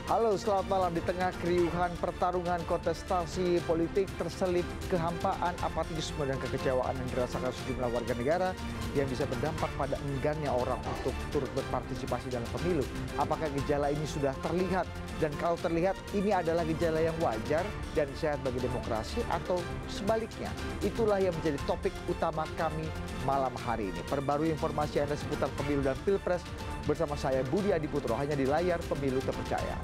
Halo, selamat malam. Di tengah keriuhan pertarungan kontestasi politik terselip kehampaan, apatisme dan kekecewaan yang dirasakan sejumlah warga negara yang bisa berdampak pada enggannya orang untuk turut berpartisipasi dalam pemilu. Apakah gejala ini sudah terlihat? Dan kalau terlihat, ini adalah gejala yang wajar dan sehat bagi demokrasi atau sebaliknya? Itulah yang menjadi topik utama kami malam hari ini. Perbarui informasi Anda seputar pemilu dan pilpres bersama saya Budi Adiputro hanya di layar Pemilu Terpercaya.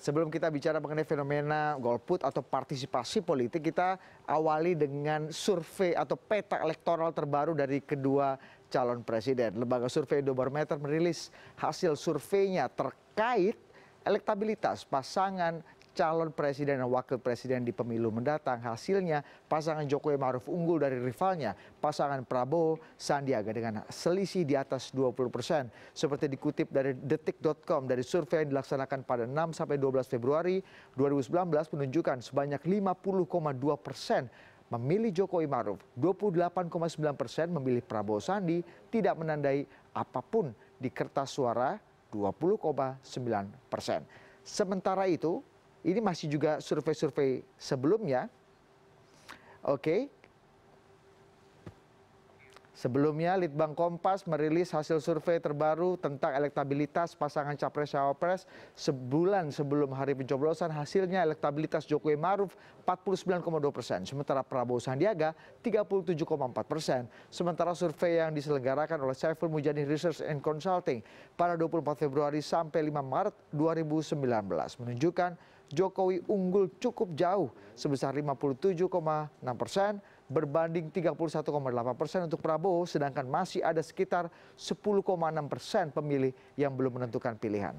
Sebelum kita bicara mengenai fenomena golput atau partisipasi politik, kita awali dengan survei atau peta elektoral terbaru dari kedua calon presiden. Lembaga survei Indobarometer merilis hasil surveinya terkait elektabilitas pasangan calon presiden dan wakil presiden di pemilu mendatang. Hasilnya pasangan Jokowi Maruf unggul dari rivalnya pasangan Prabowo Sandiaga dengan selisih di atas 20%. Seperti dikutip dari detik.com, dari survei yang dilaksanakan pada 6-12 Februari 2019 menunjukkan sebanyak 50,2% memilih Jokowi Maruf, 28,9% memilih Prabowo Sandi, tidak menandai apapun di kertas suara 20,9%. Sementara itu, ini masih juga survei-survei sebelumnya. Oke. Sebelumnya, Litbang Kompas merilis hasil survei terbaru tentang elektabilitas pasangan Capres-Cawapres sebulan sebelum hari pencoblosan. Hasilnya elektabilitas Jokowi Maruf 49,2%, sementara Prabowo Sandiaga 37,4%. Sementara survei yang diselenggarakan oleh Saiful Mujani Research and Consulting pada 24 Februari sampai 5 Maret 2019 menunjukkan Jokowi unggul cukup jauh sebesar 57,6% berbanding 31,8% untuk Prabowo, sedangkan masih ada sekitar 10,6% pemilih yang belum menentukan pilihan.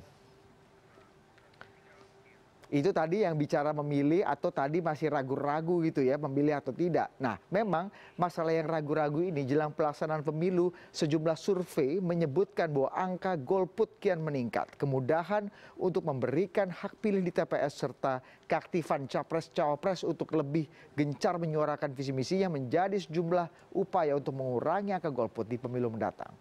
Itu tadi yang bicara memilih atau tadi masih ragu-ragu gitu ya, memilih atau tidak. Nah, memang masalah yang ragu-ragu ini jelang pelaksanaan pemilu, sejumlah survei menyebutkan bahwa angka golput kian meningkat. Kemudahan untuk memberikan hak pilih di TPS serta keaktifan Capres-Cawapres untuk lebih gencar menyuarakan visi misinya menjadi sejumlah upaya untuk mengurangi angka golput di pemilu mendatang.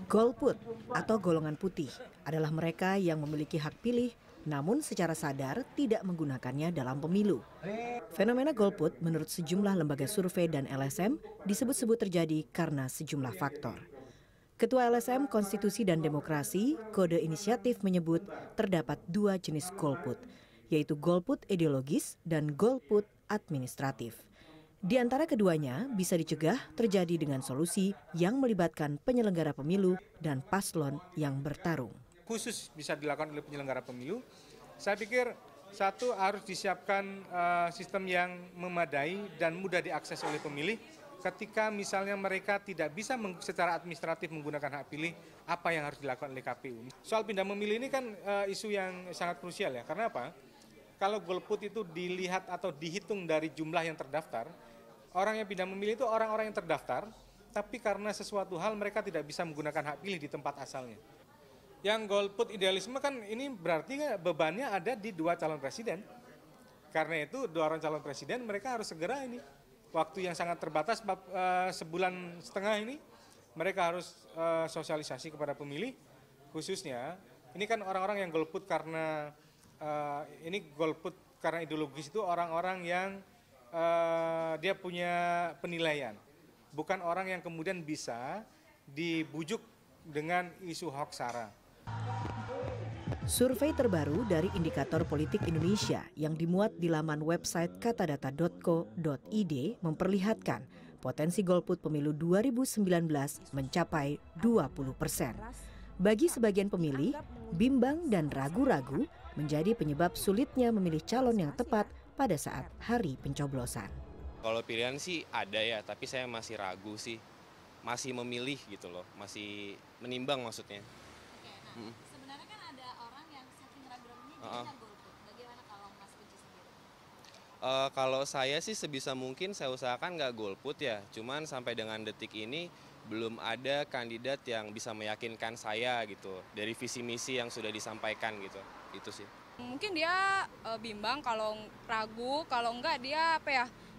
Golput atau golongan putih adalah mereka yang memiliki hak pilih namun secara sadar tidak menggunakannya dalam pemilu. Fenomena golput menurut sejumlah lembaga survei dan LSM disebut-sebut terjadi karena sejumlah faktor. Ketua LSM Konstitusi dan Demokrasi, Kode Inisiatif menyebut terdapat dua jenis golput, yaitu golput ideologis dan golput administratif. Di antara keduanya bisa dicegah terjadi dengan solusi yang melibatkan penyelenggara pemilu dan paslon yang bertarung. Khusus bisa dilakukan oleh penyelenggara pemilu, saya pikir satu harus disiapkan sistem yang memadai dan mudah diakses oleh pemilih. Ketika misalnya mereka tidak bisa secara administratif menggunakan hak pilih, apa yang harus dilakukan oleh KPU. Soal pindah memilih ini kan isu yang sangat krusial ya, karena apa? Kalau golput itu dilihat atau dihitung dari jumlah yang terdaftar, orang yang pindah memilih itu orang-orang yang terdaftar, tapi karena sesuatu hal mereka tidak bisa menggunakan hak pilih di tempat asalnya. Yang golput idealisme kan ini berarti bebannya ada di dua calon presiden. Karena itu dua orang calon presiden mereka harus segera ini. Waktu yang sangat terbatas, sebulan setengah ini, mereka harus sosialisasi kepada pemilih. Khususnya, ini kan orang-orang yang golput karena, ideologis itu orang-orang yang dia punya penilaian, bukan orang yang kemudian bisa dibujuk dengan isu hoax sara. Survei terbaru dari Indikator Politik Indonesia yang dimuat di laman website katadata.co.id memperlihatkan potensi golput pemilu 2019 mencapai 20%. Bagi sebagian pemilih, bimbang dan ragu-ragu menjadi penyebab sulitnya memilih calon yang tepat pada saat hari pencoblosan. Kalau pilihan sih ada ya, tapi saya masih ragu sih. Masih memilih gitu loh, masih menimbang maksudnya. Oke, nah, sebenarnya kan ada orang yang saking ragu-ragunya jadinya golput. Bagaimana kalau Mas Puji sendiri? Kalau saya sih sebisa mungkin saya usahakan nggak golput ya. Cuman sampai dengan detik ini belum ada kandidat yang bisa meyakinkan saya gitu dari visi misi yang sudah disampaikan gitu. Itu sih. Mungkin dia bimbang, kalau ragu, kalau enggak dia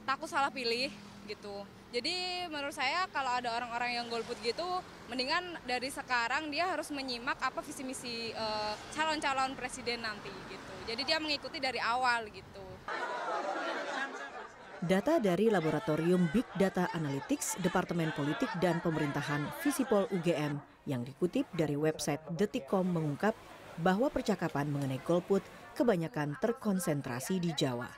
takut salah pilih gitu. Jadi menurut saya kalau ada orang-orang yang golput gitu, mendingan dari sekarang dia harus menyimak apa visi misi calon-calon presiden nanti gitu. Jadi dia mengikuti dari awal gitu. Data dari Laboratorium Big Data Analytics Departemen Politik dan Pemerintahan Visipol UGM yang dikutip dari website Detikcom mengungkap bahwa percakapan mengenai golput kebanyakan terkonsentrasi di Jawa.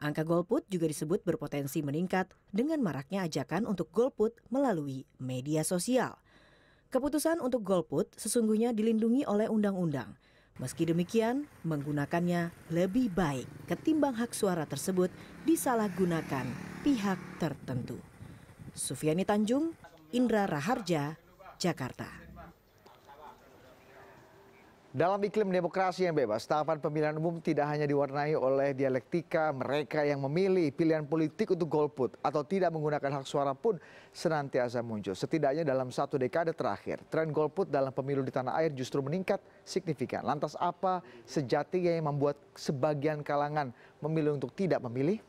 Angka golput juga disebut berpotensi meningkat dengan maraknya ajakan untuk golput melalui media sosial. Keputusan untuk golput sesungguhnya dilindungi oleh undang-undang. Meski demikian, menggunakannya lebih baik ketimbang hak suara tersebut disalahgunakan pihak tertentu. Sufiani Tanjung, Indra Raharja, Jakarta. Dalam iklim demokrasi yang bebas, tahapan pemilihan umum tidak hanya diwarnai oleh dialektika mereka yang memilih pilihan politik untuk golput atau tidak menggunakan hak suara pun senantiasa muncul. Setidaknya dalam 1 dekade terakhir, tren golput dalam pemilu di tanah air justru meningkat signifikan. Lantas apa sejatinya yang membuat sebagian kalangan memilih untuk tidak memilih?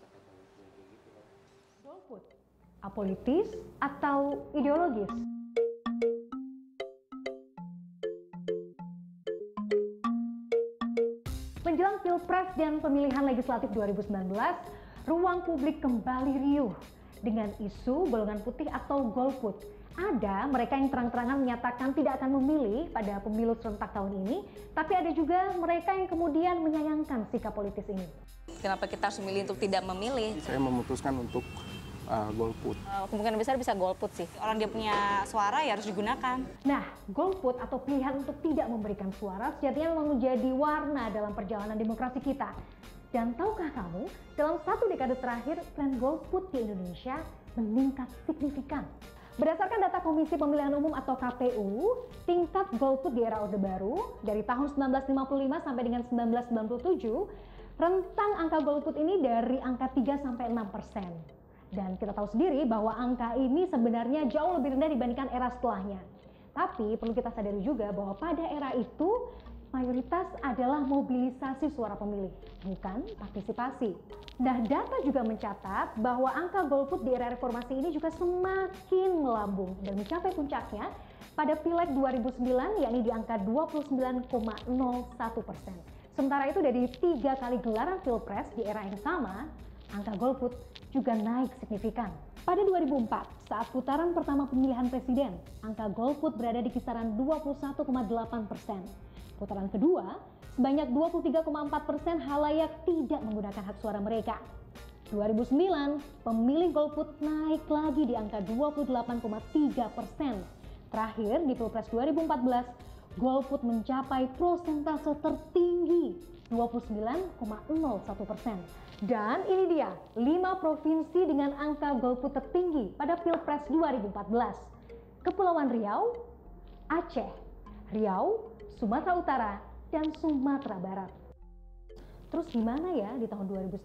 Golput, apolitis atau ideologis? Menjelang Pilpres dan pemilihan legislatif 2019, ruang publik kembali riuh dengan isu golongan putih atau golput. Ada mereka yang terang-terangan menyatakan tidak akan memilih pada pemilu serentak tahun ini, tapi ada juga mereka yang kemudian menyayangkan sikap politis ini. Kenapa kita harus memilih untuk tidak memilih? Saya memutuskan untuk golput. Kemungkinan besar bisa golput sih. Orang dia punya suara ya harus digunakan. Nah, golput atau pilihan untuk tidak memberikan suara sejatinya memang menjadi warna dalam perjalanan demokrasi kita. Dan tahukah kamu, dalam 1 dekade terakhir, tren golput di Indonesia meningkat signifikan. Berdasarkan data Komisi Pemilihan Umum atau KPU, tingkat golput di era Orde Baru dari tahun 1955 sampai dengan 1997, rentang angka golput ini dari angka 3-6%. Dan kita tahu sendiri bahwa angka ini sebenarnya jauh lebih rendah dibandingkan era setelahnya. Tapi perlu kita sadari juga bahwa pada era itu mayoritas adalah mobilisasi suara pemilih, bukan partisipasi. Nah, data juga mencatat bahwa angka golput di era reformasi ini juga semakin melambung dan mencapai puncaknya pada Pileg 2009, yakni di angka 29,01%. Sementara itu dari 3 kali gelaran Pilpres di era yang sama, angka golput juga naik signifikan. Pada 2004, saat putaran pertama pemilihan presiden, angka golput berada di kisaran 21,8%. Putaran kedua, sebanyak 23,4% halayak tidak menggunakan hak suara mereka. 2009, pemilih golput naik lagi di angka 28,3%. Terakhir, di Pilpres 2014, golput mencapai prosentase tertinggi 29,01%. Dan ini dia 5 provinsi dengan angka golput tertinggi pada Pilpres 2014. Kepulauan Riau, Aceh, Riau, Sumatera Utara, dan Sumatera Barat. Terus gimana ya di tahun 2019?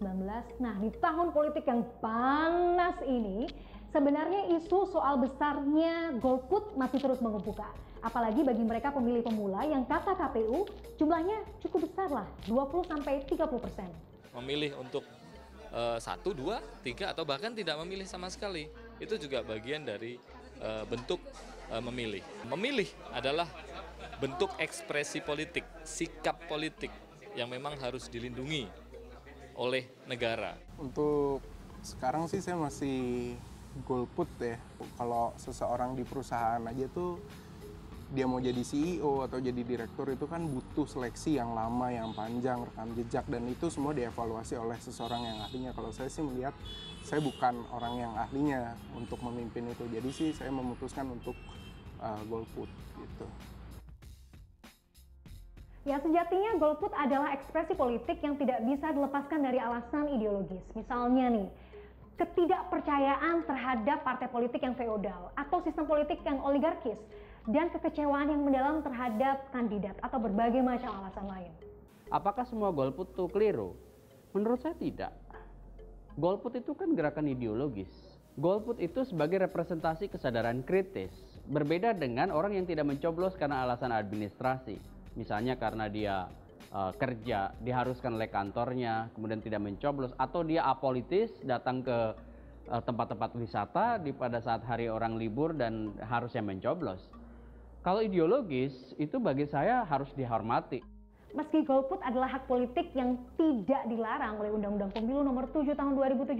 Nah, di tahun politik yang panas ini, sebenarnya isu soal besarnya golput masih terus mengemuka. Apalagi bagi mereka pemilih pemula yang kata KPU jumlahnya cukup besar lah, 20-30%. Memilih untuk 1, 2, 3 atau bahkan tidak memilih sama sekali. Itu juga bagian dari bentuk memilih. Memilih adalah bentuk ekspresi politik, sikap politik yang memang harus dilindungi oleh negara. Untuk sekarang sih saya masih golput ya. Kalau seseorang di perusahaan aja tuh dia mau jadi CEO atau jadi direktur itu kan butuh seleksi yang lama, yang panjang, rekam jejak, dan itu semua dievaluasi oleh seseorang yang ahlinya. Kalau saya sih melihat saya bukan orang yang ahlinya untuk memimpin itu, jadi sih saya memutuskan untuk golput gitu. Ya, sejatinya golput adalah ekspresi politik yang tidak bisa dilepaskan dari alasan ideologis. Misalnya nih, ketidakpercayaan terhadap partai politik yang feodal atau sistem politik yang oligarkis, dan kekecewaan yang mendalam terhadap kandidat atau berbagai macam alasan lain. Apakah semua golput itu keliru? Menurut saya tidak. Golput itu kan gerakan ideologis. Golput itu sebagai representasi kesadaran kritis. Berbeda dengan orang yang tidak mencoblos karena alasan administrasi. Misalnya karena dia kerja diharuskan oleh kantornya, kemudian tidak mencoblos, atau dia apolitis datang ke tempat-tempat wisata pada saat hari orang libur dan harusnya mencoblos. Kalau ideologis itu bagi saya harus dihormati. Meski golput adalah hak politik yang tidak dilarang oleh Undang-Undang Pemilu Nomor 7 Tahun 2017,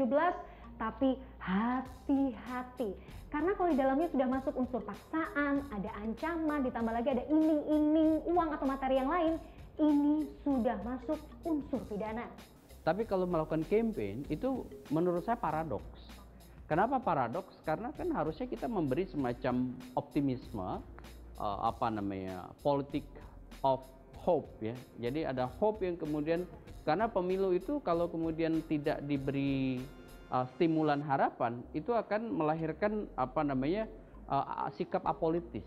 tapi hati-hati. Karena kalau di dalamnya sudah masuk unsur paksaan, ada ancaman, ditambah lagi ada iming-iming uang atau materi yang lain, ini sudah masuk unsur pidana. Tapi kalau melakukan campaign itu menurut saya paradoks. Kenapa paradoks? Karena kan harusnya kita memberi semacam optimisme, politik of hope ya. Jadi ada hope yang kemudian, karena pemilu itu kalau kemudian tidak diberi stimulan harapan, itu akan melahirkan sikap apolitis.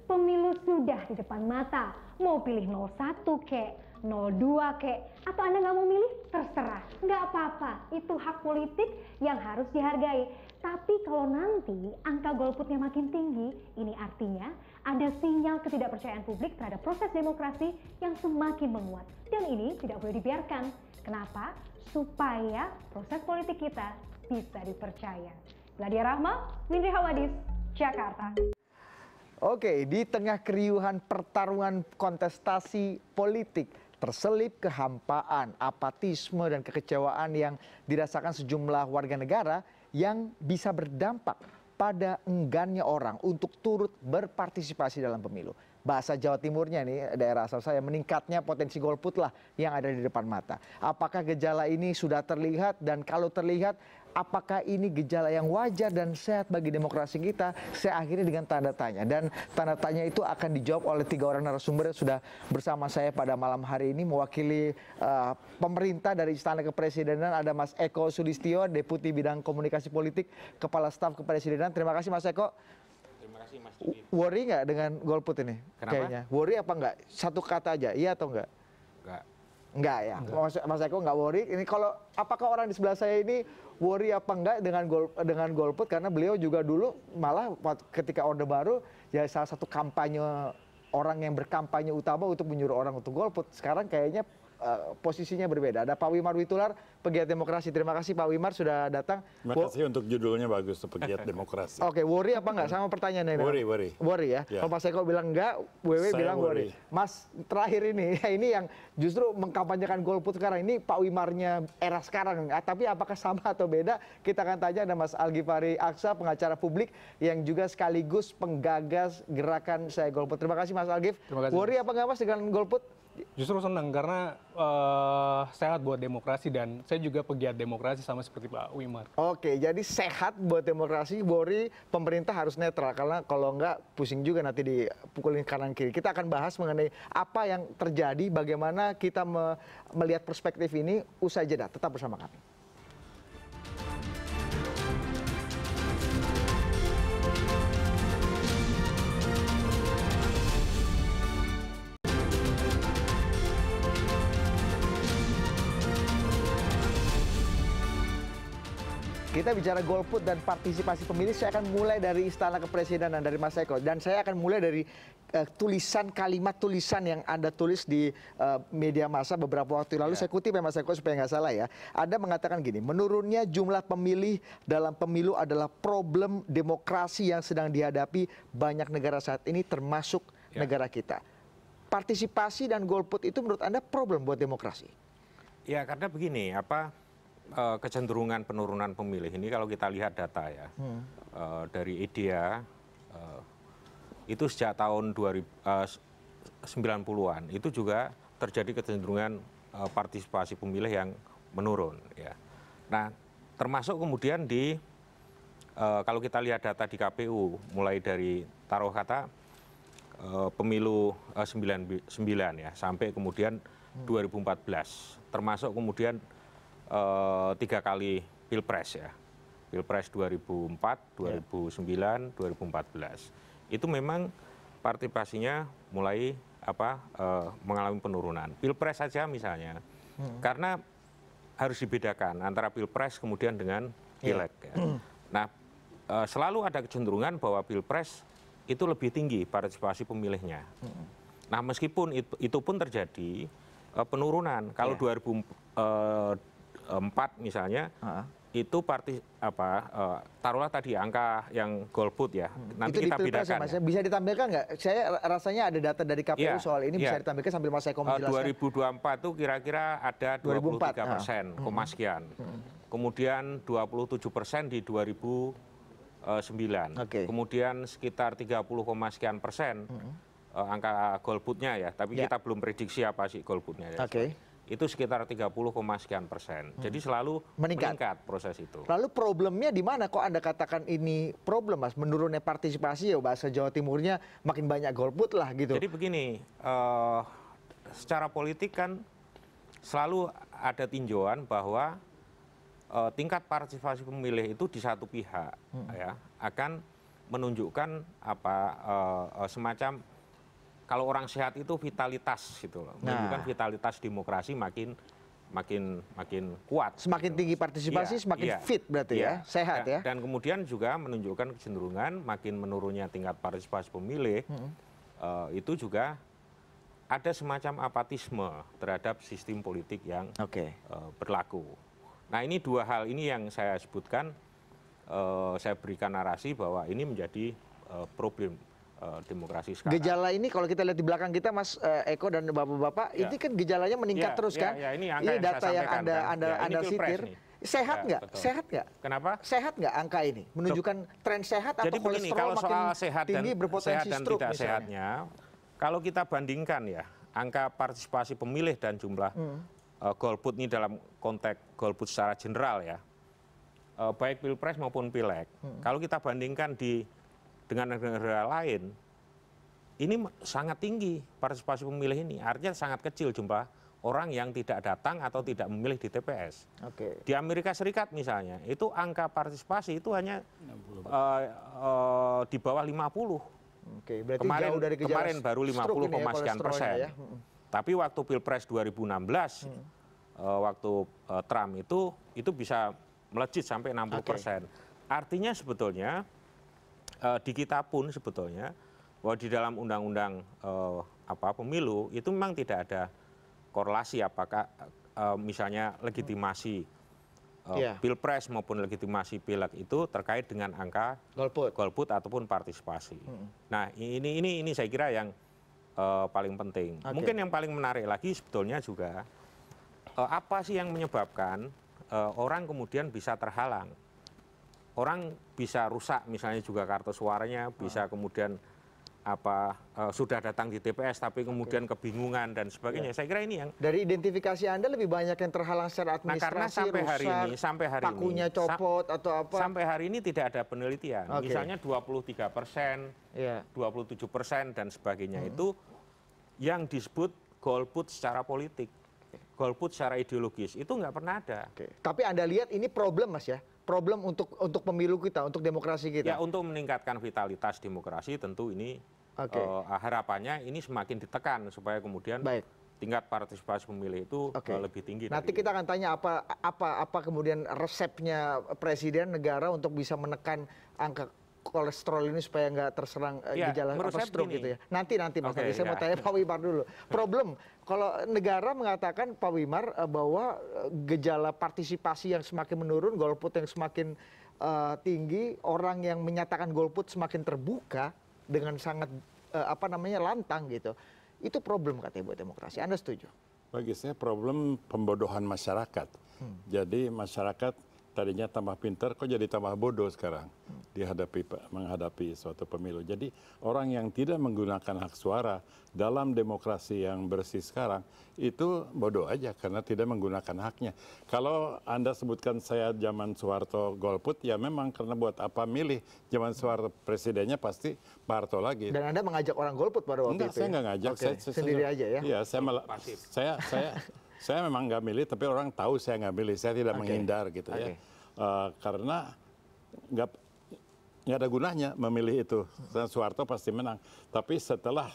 Pemilu sudah di depan mata, mau pilih 01 kek, 02 kek, atau Anda nggak mau milih, terserah. Nggak apa-apa, itu hak politik yang harus dihargai. Tapi kalau nanti angka golputnya makin tinggi, ini artinya ada sinyal ketidakpercayaan publik terhadap proses demokrasi yang semakin menguat. Dan ini tidak boleh dibiarkan. Kenapa? Supaya proses politik kita bisa dipercaya. Gladia Rahma, Windri Hawadis, Jakarta. Oke, di tengah keriuhan pertarungan kontestasi politik, terselip kehampaan, apatisme, dan kekecewaan yang dirasakan sejumlah warga negara yang bisa berdampak pada enggannya orang untuk turut berpartisipasi dalam pemilu. Bahasa Jawa Timurnya nih, daerah asal saya, meningkatnya potensi golput lah yang ada di depan mata. Apakah gejala ini sudah terlihat, dan kalau terlihat, apakah ini gejala yang wajar dan sehat bagi demokrasi kita? Saya akhiri dengan tanda tanya, dan tanda tanya itu akan dijawab oleh 3 orang narasumber yang sudah bersama saya pada malam hari ini. Mewakili pemerintah dari Istana Kepresidenan ada Mas Eko Sulistyo, Deputi Bidang Komunikasi Politik, Kepala Staf Kepresidenan. Terima kasih Mas Eko. Terima kasih Mas. Worry nggak dengan golput ini? Kenapa? Kayaknya. Worry apa enggak? Satu kata aja, iya atau enggak? Enggak. Enggak ya. Mas Eko enggak worry. Ini kalau apakah orang di sebelah saya ini worry apa enggak dengan golput, karena beliau juga dulu malah ketika Orde Baru ya salah satu kampanye orang yang berkampanye utama untuk menyuruh orang untuk golput. Sekarang kayaknya posisinya berbeda. Ada Pak Wimar Witular, pegiat demokrasi. Terima kasih Pak Wimar sudah datang. Terima kasih untuk judulnya bagus, pegiat demokrasi. Oke, worry apa enggak sama pertanyaannya? Worry. Worry ya. Kalau Mas Eko bilang enggak, WW bilang worry. Mas, terakhir ini yang justru mengkampanyekan golput sekarang ini Pak Wimarnya era sekarang. Tapi apakah sama atau beda? Kita akan tanya, ada Mas Algifari Aksa, pengacara publik yang juga sekaligus penggagas gerakan Saya Golput. Terima kasih Mas Algif. Worry apa enggak Mas dengan golput? Justru senang karena sehat buat demokrasi, dan saya juga pegiat demokrasi sama seperti Pak Wimar. Oke, jadi sehat buat demokrasi, worry pemerintah harus netral, karena kalau enggak pusing juga nanti dipukulin kanan kiri. Kita akan bahas mengenai apa yang terjadi, bagaimana kita melihat perspektif ini usai jeda. Tetap bersama kami. Kita bicara golput dan partisipasi pemilih, saya akan mulai dari Istana Kepresidenan, dari Mas Eko. Dan saya akan mulai dari kalimat tulisan yang Anda tulis di media massa beberapa waktu lalu. Saya kutip ya Mas Eko supaya nggak salah ya. Anda mengatakan gini, menurunnya jumlah pemilih dalam pemilu adalah problem demokrasi yang sedang dihadapi banyak negara saat ini, termasuk negara kita. Partisipasi dan golput itu menurut Anda problem buat demokrasi? Ya, karena begini, kecenderungan penurunan pemilih ini kalau kita lihat data ya, dari IDEA itu sejak tahun 90-an itu juga terjadi kecenderungan partisipasi pemilih yang menurun ya. Nah, termasuk kemudian kalau kita lihat data di KPU mulai dari taruh kata pemilu 99 ya sampai kemudian 2014, termasuk kemudian 3 kali pilpres ya, pilpres 2004, 2009, 2014 itu memang partisipasinya mulai mengalami penurunan. Pilpres saja misalnya, karena harus dibedakan antara pilpres kemudian dengan pileg. Ya. Nah, selalu ada kecenderungan bahwa pilpres itu lebih tinggi partisipasi pemilihnya. Nah, meskipun itu pun terjadi, penurunan. Kalau 2004 misalnya, itu taruhlah tadi angka yang golput ya. Nanti itu kita di Pilpres bedakan. ya, Mas. Bisa ditampilkan nggak? Saya rasanya ada data dari KPU soal ini bisa ditampilkan sambil Mas Eko menjelaskan. 2024 itu kira-kira ada 23%, koma sekian. Kemudian 27% di 2009. Kemudian sekitar 30, sekian persen angka golputnya ya. Tapi kita belum prediksi apa sih golputnya ya. Itu sekitar 30, sekian persen. Jadi selalu meningkat proses itu. Lalu problemnya di mana? Kok Anda katakan ini problem, Mas? Menurunnya partisipasi ya, bahasa Jawa Timurnya makin banyak golput lah gitu. Jadi begini, secara politik kan selalu ada tinjauan bahwa tingkat partisipasi pemilih itu di satu pihak ya akan menunjukkan semacam kalau orang sehat itu vitalitas gitu loh. Menunjukkan vitalitas demokrasi makin kuat. Semakin tinggi partisipasi, semakin fit berarti ya, sehat ya. Dan kemudian juga menunjukkan kecenderungan makin menurunnya tingkat partisipasi pemilih, itu juga ada semacam apatisme terhadap sistem politik yang berlaku. Nah ini dua hal ini yang saya sebutkan, saya berikan narasi bahwa ini menjadi problem demokrasi sekarang. Gejala ini kalau kita lihat di belakang kita, Mas Eko dan bapak-bapak, ini kan gejalanya meningkat terus kan? Ini data yang Anda sitir. Sehat nggak? Sehat nggak? Kenapa? Sehat nggak angka ini? Menunjukkan tren sehat atau kolesterol makin tinggi berpotensi stroke tidak sehatnya? Kalau kita bandingkan ya, angka partisipasi pemilih dan jumlah golput ini dalam konteks golput secara general ya, baik pilpres maupun pileg. Kalau kita bandingkan dengan negara lain, ini sangat tinggi partisipasi pemilih ini. Artinya sangat kecil jumlah orang yang tidak datang atau tidak memilih di TPS. Di Amerika Serikat misalnya, itu angka partisipasi itu hanya di bawah 50. Berarti jauh dari kemarin baru 50, sekian persen. Ya. Tapi waktu Pilpres 2016, waktu Trump itu bisa melejit sampai 60%. Artinya sebetulnya di kita pun sebetulnya bahwa di dalam undang-undang pemilu itu memang tidak ada korelasi apakah misalnya legitimasi pilpres maupun legitimasi pileg itu terkait dengan angka golput ataupun partisipasi. Nah ini saya kira yang paling penting. Mungkin yang paling menarik lagi sebetulnya juga apa sih yang menyebabkan orang kemudian bisa terhalang. Orang bisa rusak misalnya juga kartu suaranya, bisa kemudian sudah datang di TPS tapi kemudian kebingungan dan sebagainya. Saya kira ini yang dari identifikasi Anda lebih banyak yang terhalang secara administrasi, karena sampai hari ini pakunya copot atau apa? Sampai hari ini tidak ada penelitian. Misalnya 23%, 27% dan sebagainya itu yang disebut golput secara politik, golput secara ideologis itu nggak pernah ada. Tapi Anda lihat ini problem, Mas ya? Problem untuk pemilu kita, untuk demokrasi kita. Ya, untuk meningkatkan vitalitas demokrasi tentu ini harapannya ini semakin ditekan supaya kemudian tingkat partisipasi pemilih itu lebih tinggi. Nanti kita akan tanya apa kemudian resepnya presiden negara untuk bisa menekan angka kolesterol ini supaya nggak terserang gejala stroke gitu ya. Nanti Mas Adi, saya mau tanya Pak Wimar dulu. Problem kalau negara mengatakan Pak Wimar bahwa gejala partisipasi yang semakin menurun, golput yang semakin tinggi, orang yang menyatakan golput semakin terbuka dengan sangat lantang gitu. Itu problem katanya buat demokrasi. Anda setuju? Bagi saya problem pembodohan masyarakat. Jadi masyarakat tadinya tambah pintar, kok jadi tambah bodoh sekarang menghadapi suatu pemilu. Jadi orang yang tidak menggunakan hak suara dalam demokrasi yang bersih sekarang itu bodoh aja karena tidak menggunakan haknya. Kalau Anda sebutkan saya zaman Soeharto golput, ya memang karena buat apa milih zaman Soeharto presidennya pasti Pak Harto lagi. Dan Anda mengajak orang golput pada waktu itu? Enggak, saya nggak ngajak. Saya sendiri aja ya? Iya, saya memang nggak milih, tapi orang tahu saya nggak milih. Saya tidak menghindar gitu ya. Karena nggak ada gunanya memilih itu. Soeharto pasti menang. Tapi setelah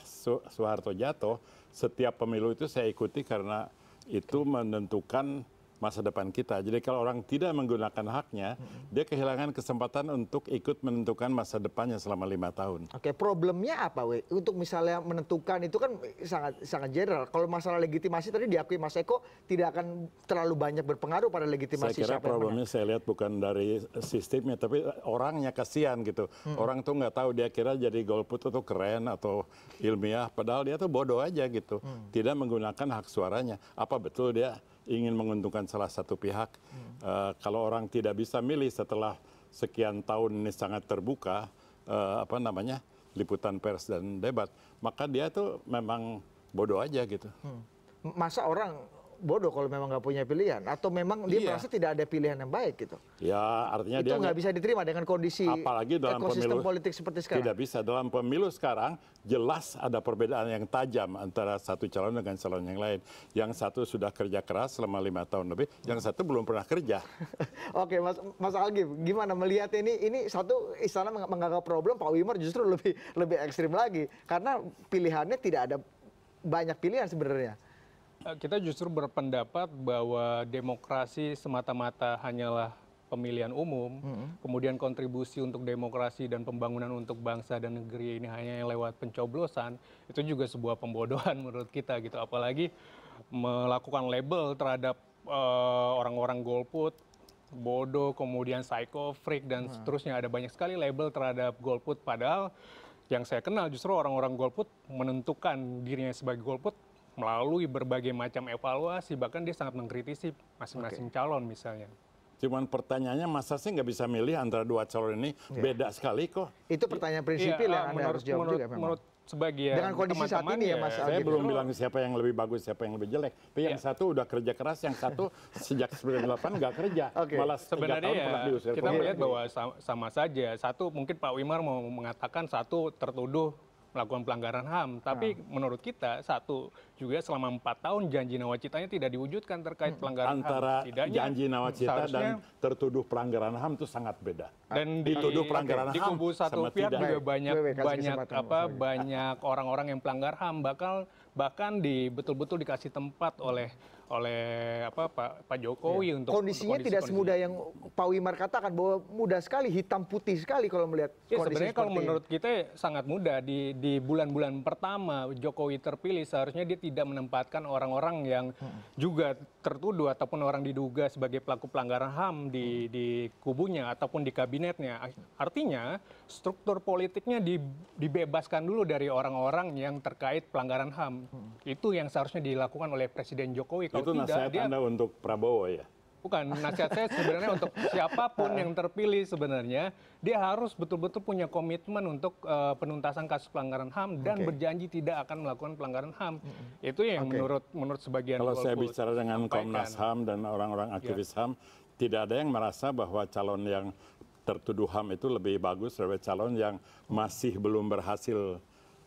Soeharto jatuh, setiap pemilu itu saya ikuti karena itu menentukan masa depan kita. Jadi kalau orang tidak menggunakan haknya, dia kehilangan kesempatan untuk ikut menentukan masa depannya selama 5 tahun. Oke, problemnya apa, We? Untuk misalnya menentukan itu kan sangat general. Kalau masalah legitimasi tadi diakui Mas Eko tidak akan terlalu banyak berpengaruh pada legitimasi. Saya kira problemnya saya lihat bukan dari sistemnya, tapi orangnya kasihan gitu. Orang tuh nggak tahu, dia kira jadi golput itu keren atau ilmiah, padahal dia tuh bodoh aja gitu. Tidak menggunakan hak suaranya. Apa betul dia ingin menguntungkan salah satu pihak? Kalau orang tidak bisa milih setelah sekian tahun ini sangat terbuka, liputan pers dan debat, maka dia tuh memang bodoh aja gitu. Masa orang bodoh kalau memang nggak punya pilihan, atau memang dia merasa tidak ada pilihan yang baik gitu? Ya, artinya itu nggak bisa diterima dengan kondisi apalagi dalam ekosistem pemilu, politik seperti sekarang. Tidak bisa. Dalam pemilu sekarang jelas ada perbedaan yang tajam antara satu calon dengan calon yang lain. Yang satu sudah kerja keras selama 5 tahun lebih, yang satu belum pernah kerja. Oke, Mas Algif, gimana melihat ini satu istana menganggap problem, Pak Wimar justru lebih ekstrim lagi karena pilihannya tidak ada banyak pilihan sebenarnya. Kita justru berpendapat bahwa demokrasi semata-mata hanyalah pemilihan umum, kemudian kontribusi untuk demokrasi dan pembangunan untuk bangsa dan negeri ini hanya lewat pencoblosan, itu juga sebuah pembodohan menurut kita gitu. Apalagi melakukan label terhadap orang-orang golput, bodoh, kemudian psycho freak dan seterusnya. Ada banyak sekali label terhadap golput, padahal yang saya kenal justru orang-orang golput menentukan dirinya sebagai golput melalui berbagai macam evaluasi, bahkan dia sangat mengkritisi masing-masing calon misalnya. Cuman pertanyaannya, masa sih nggak bisa milih antara dua calon ini? Beda sekali kok. Itu pertanyaan prinsipil yang Anda harus jawab juga memang. Menurut sebagian dengan kondisi saat ini ya Mas Saya belum bilang siapa yang lebih bagus, siapa yang lebih jelek. Tapi yang satu udah kerja keras, yang satu sejak 98 nggak kerja. Malah sebenarnya tahun ya, kita melihat bahwa sama saja. Satu, mungkin Pak Wimar mau mengatakan satu tertuduh melakukan pelanggaran HAM, tapi menurut kita satu juga selama 4 tahun janji nawacitanya tidak diwujudkan terkait pelanggaran antara HAM. Antara janji nawacita dan tertuduh pelanggaran HAM itu sangat beda. Dan dituduh pelanggaran HAM di kubu satu pihak juga banyak orang-orang yang pelanggar HAM, bahkan betul-betul dikasih tempat oleh Pak Jokowi untuk kondisinya tidak semudah yang Pak Wimar katakan, bahwa mudah sekali, hitam putih sekali kalau melihat kondisi sebenarnya kalau menurut kita sangat mudah. Di bulan-bulan pertama Jokowi terpilih, seharusnya dia tidak menempatkan orang-orang yang juga tertuduh ataupun orang diduga sebagai pelaku pelanggaran HAM di kubunya ataupun di kabinetnya. Artinya struktur politiknya dibebaskan dulu dari orang-orang yang terkait pelanggaran HAM. Itu yang seharusnya dilakukan oleh Presiden Jokowi. Itu nasihat Anda untuk Prabowo ya? Bukan, nasihat saya sebenarnya untuk siapapun yang terpilih sebenarnya, dia harus betul-betul punya komitmen untuk penuntasan kasus pelanggaran HAM dan berjanji tidak akan melakukan pelanggaran HAM. Itu yang menurut sebagian kalau saya bicara dengan Komnas HAM dan orang-orang aktivis HAM, tidak ada yang merasa bahwa calon yang tertuduh HAM itu lebih bagus daripada calon yang masih belum berhasil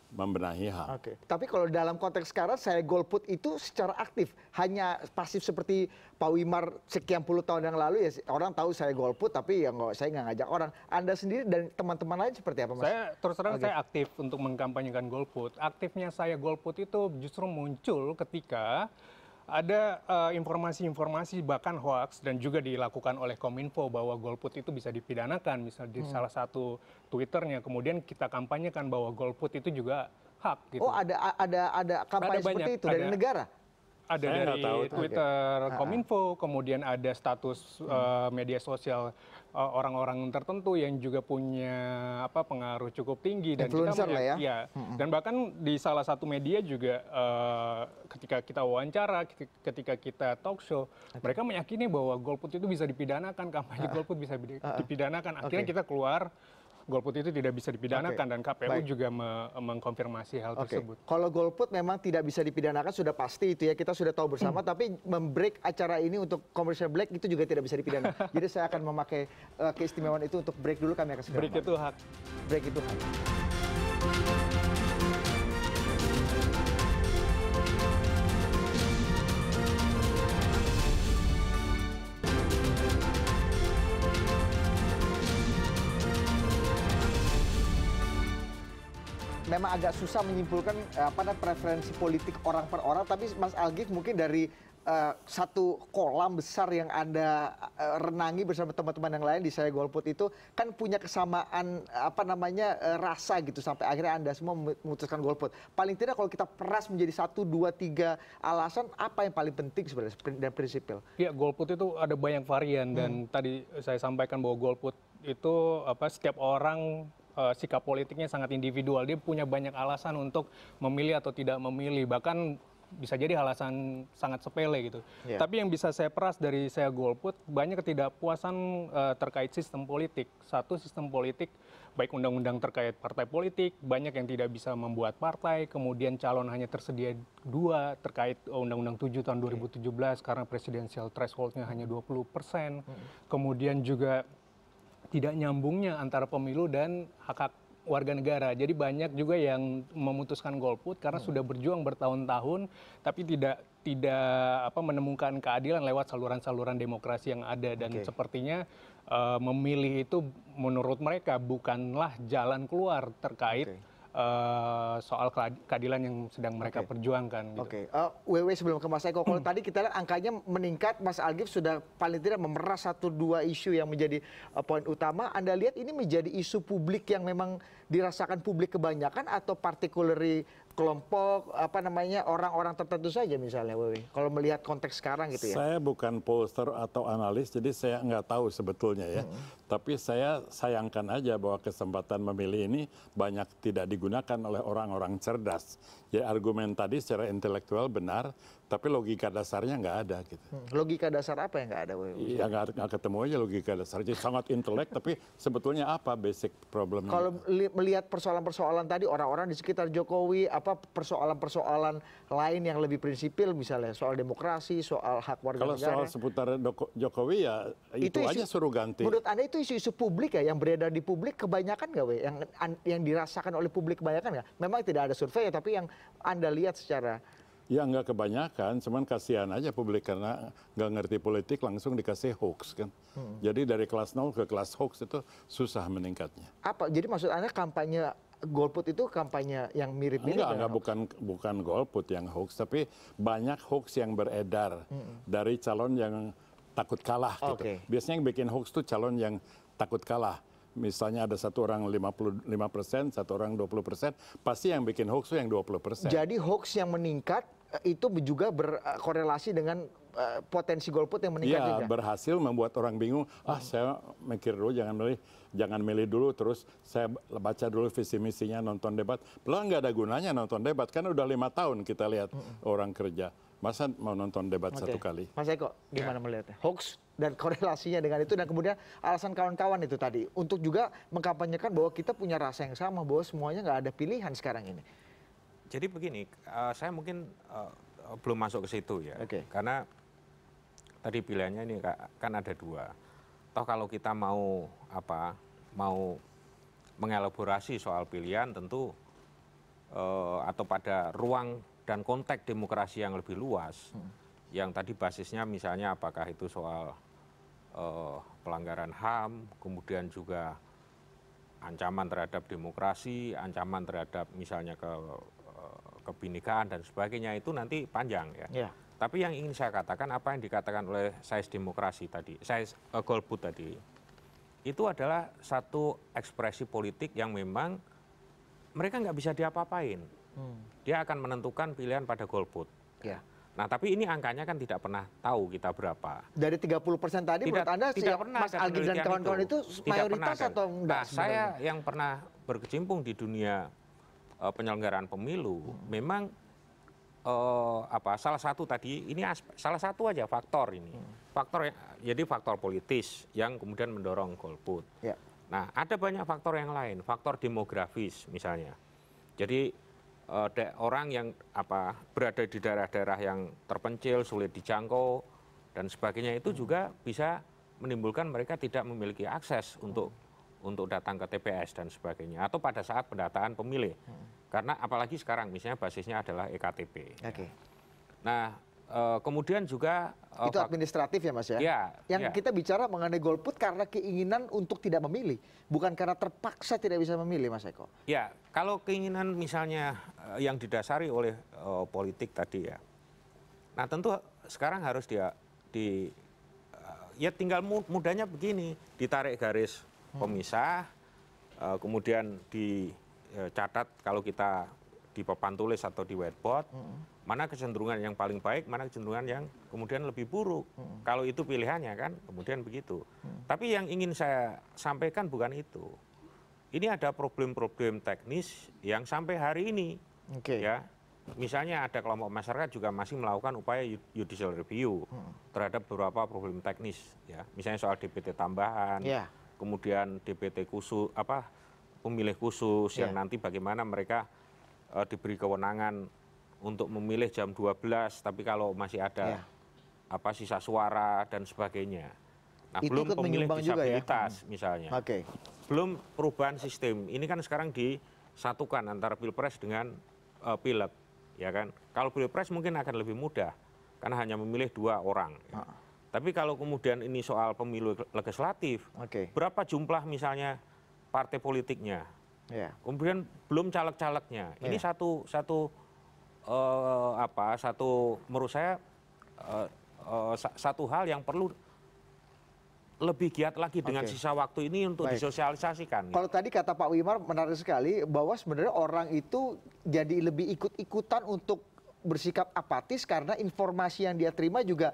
membenahi HAM. Tapi kalau dalam konteks sekarang, saya golput itu secara aktif, hanya pasif seperti Pak Wimar sekian puluh tahun yang lalu ya, orang tahu saya golput tapi ya saya nggak ngajak orang. Anda sendiri dan teman-teman lain seperti apa, Mas? Saya terus terang saya aktif untuk mengkampanyekan golput. Aktifnya saya golput itu justru muncul ketika ada informasi-informasi bahkan hoax dan juga dilakukan oleh Kominfo bahwa golput itu bisa dipidanakan, misalnya di salah satu Twitternya. Kemudian kita kampanyekan bahwa golput itu juga hak. Gitu. Oh, ada kampanye seperti itu dari negara? Ada dari Twitter Kominfo, kemudian ada status media sosial orang-orang tertentu yang juga punya pengaruh cukup tinggi, dan influencer kita lah ya. Dan bahkan di salah satu media juga ketika kita wawancara, ketika kita talk show, mereka meyakini bahwa golput itu bisa dipidanakan, kampanye golput bisa dipidanakan. Akhirnya kita keluar, golput itu tidak bisa dipidanakan, dan KPU juga mengkonfirmasi hal tersebut. Kalau golput memang tidak bisa dipidanakan sudah pasti itu ya, kita sudah tahu bersama, tapi membreak acara ini untuk commercial break itu juga tidak bisa dipidana. Jadi saya akan memakai keistimewaan itu untuk break dulu, kami akan segera break itu hak. Break itu hak. Memang agak susah menyimpulkan preferensi politik orang per orang, tapi Mas Algif mungkin dari satu kolam besar yang Anda renangi bersama teman-teman yang lain di Saya Golput itu kan punya kesamaan rasa gitu sampai akhirnya Anda semua memutuskan golput. Paling tidak kalau kita peras menjadi 1, 2, 3 alasan, apa yang paling penting sebenarnya dan prinsipil? Ya, golput itu ada banyak varian dan tadi saya sampaikan bahwa golput itu setiap orang sikap politiknya sangat individual. Dia punya banyak alasan untuk memilih atau tidak memilih, bahkan bisa jadi alasan sangat sepele gitu. Tapi yang bisa saya peras dari Saya Golput, banyak ketidakpuasan terkait sistem politik. Satu, sistem politik, baik undang-undang terkait partai politik, banyak yang tidak bisa membuat partai, kemudian calon hanya tersedia 2 terkait Undang-Undang 7 tahun 2017, karena presidensial threshold-nya hanya 20%. Kemudian juga tidak nyambungnya antara pemilu dan hak-hak warga negara. Jadi banyak juga yang memutuskan golput karena sudah berjuang bertahun-tahun tapi tidak menemukan keadilan lewat saluran-saluran demokrasi yang ada, dan sepertinya memilih itu menurut mereka bukanlah jalan keluar terkait soal keadilan yang sedang mereka perjuangkan. Gitu. WW sebelum ke Mas Eko, kalau tadi kita lihat angkanya meningkat, Mas Algif sudah paling tidak memeras 1-2 isu yang menjadi poin utama. Anda lihat ini menjadi isu publik yang memang dirasakan publik kebanyakan atau particularly kelompok orang-orang tertentu saja misalnya, WW? Kalau melihat konteks sekarang gitu ya. Saya bukan pollster atau analis, jadi saya nggak tahu sebetulnya ya. Tapi saya sayangkan aja bahwa kesempatan memilih ini banyak tidak digunakan oleh orang-orang cerdas. Jadi argumen tadi secara intelektual benar, tapi logika dasarnya nggak ada gitu. Logika dasar apa yang nggak ada, WW? Iya, nggak ketemu aja logika dasar. Jadi sangat intelek, tapi sebetulnya apa basic problemnya? Kalau melihat persoalan-persoalan tadi, orang-orang di sekitar Jokowi, persoalan-persoalan lain yang lebih prinsipil, misalnya soal demokrasi, soal hak warga negara. Kalau soal seputar Jokowi ya itu aja suruh ganti. Menurut Anda itu isu-isu publik ya, yang beredar di publik kebanyakan nggak, WW? Yang dirasakan oleh publik kebanyakan nggak? Memang tidak ada survei ya, tapi yang Anda lihat secara... Ya nggak kebanyakan, cuman kasihan aja publik karena nggak ngerti politik langsung dikasih hoax kan. Jadi dari kelas 0 ke kelas hoax itu susah meningkatnya. Apa? Jadi maksud Anda kampanye golput itu kampanye yang mirip-mirip? Enggak, bukan golput yang hoax, tapi banyak hoax yang beredar dari calon yang takut kalah gitu. Biasanya yang bikin hoax tuh calon yang takut kalah. Misalnya ada satu orang 55%, satu orang 20%, pasti yang bikin hoax itu yang 20%. Jadi hoax yang meningkat itu juga berkorelasi dengan potensi golput yang meningkat juga? Iya, berhasil membuat orang bingung, saya mikir dulu, jangan milih dulu, terus saya baca dulu visi misinya, nonton debat. Belum nggak ada gunanya nonton debat, kan udah 5 tahun kita lihat orang kerja. Masa mau nonton debat satu kali? Mas Eko, gimana melihatnya? Hoax dan korelasinya dengan itu, dan kemudian alasan kawan-kawan itu tadi untuk juga mengkampanyekan bahwa kita punya rasa yang sama, bahwa semuanya nggak ada pilihan sekarang ini. Jadi begini, saya mungkin belum masuk ke situ ya, karena tadi pilihannya ini kan ada 2. Toh kalau kita mau mengelaborasi soal pilihan tentu atau pada ruang dan konteks demokrasi yang lebih luas, yang tadi basisnya misalnya apakah itu soal pelanggaran HAM, kemudian juga ancaman terhadap demokrasi, ancaman terhadap misalnya kebinekaan dan sebagainya, itu nanti panjang ya. Tapi yang ingin saya katakan, apa yang dikatakan oleh Saya Demokrasi tadi, Saya Golput tadi, itu adalah satu ekspresi politik yang memang mereka nggak bisa diapa-apain. Dia akan menentukan pilihan pada golput. Nah, tapi ini angkanya kan tidak pernah tahu kita berapa. Dari 30% tadi menurut Anda tidak pernah Mas Algif dan kawan-kawan itu mayoritas atau enggak? Nah, saya yang pernah berkecimpung di dunia penyelenggaraan pemilu, memang salah satu tadi ini salah satu aja faktor ini. Jadi faktor politis yang kemudian mendorong golput. Nah, ada banyak faktor yang lain, faktor demografis misalnya. Jadi orang yang berada di daerah-daerah yang terpencil, sulit dijangkau dan sebagainya, itu juga bisa menimbulkan mereka tidak memiliki akses untuk datang ke TPS dan sebagainya, atau pada saat pendataan pemilih. Karena apalagi sekarang misalnya basisnya adalah EKTP. Nah, kemudian juga itu administratif ya, Mas ya? Yang kita bicara mengenai golput karena keinginan untuk tidak memilih, bukan karena terpaksa tidak bisa memilih, Mas Eko. Ya, kalau keinginan misalnya yang didasari oleh politik tadi ya. Nah tentu sekarang harus ya tinggal mudahnya begini, ditarik garis pemisah, kemudian dicatat kalau kita di papan tulis atau di whiteboard, mana kecenderungan yang paling baik, mana kecenderungan yang kemudian lebih buruk. Kalau itu pilihannya kan, kemudian begitu. Tapi yang ingin saya sampaikan bukan itu. Ini ada problem-problem teknis yang sampai hari ini, ya. Misalnya ada kelompok masyarakat juga masih melakukan upaya judicial review terhadap beberapa problem teknis, ya. Misalnya soal DPT tambahan, kemudian DPT khusus, pemilih khusus yang nanti bagaimana mereka diberi kewenangan untuk memilih jam 12, tapi kalau masih ada sisa suara dan sebagainya. Nah, itu belum pemilih disabilitas misalnya. Belum perubahan sistem. Ini kan sekarang disatukan antara Pilpres dengan Pileg, ya kan. Kalau Pilpres mungkin akan lebih mudah karena hanya memilih 2 orang. Ya. Tapi kalau kemudian ini soal pemilu legislatif, berapa jumlah misalnya partai politiknya? Kemudian belum caleg-calegnya. Ini satu menurut saya satu hal yang perlu lebih giat lagi dengan sisa waktu ini untuk disosialisasikan. Kalau tadi kata Pak Wimar menarik sekali bahwa sebenarnya orang itu jadi lebih ikut-ikutan untuk bersikap apatis karena informasi yang dia terima juga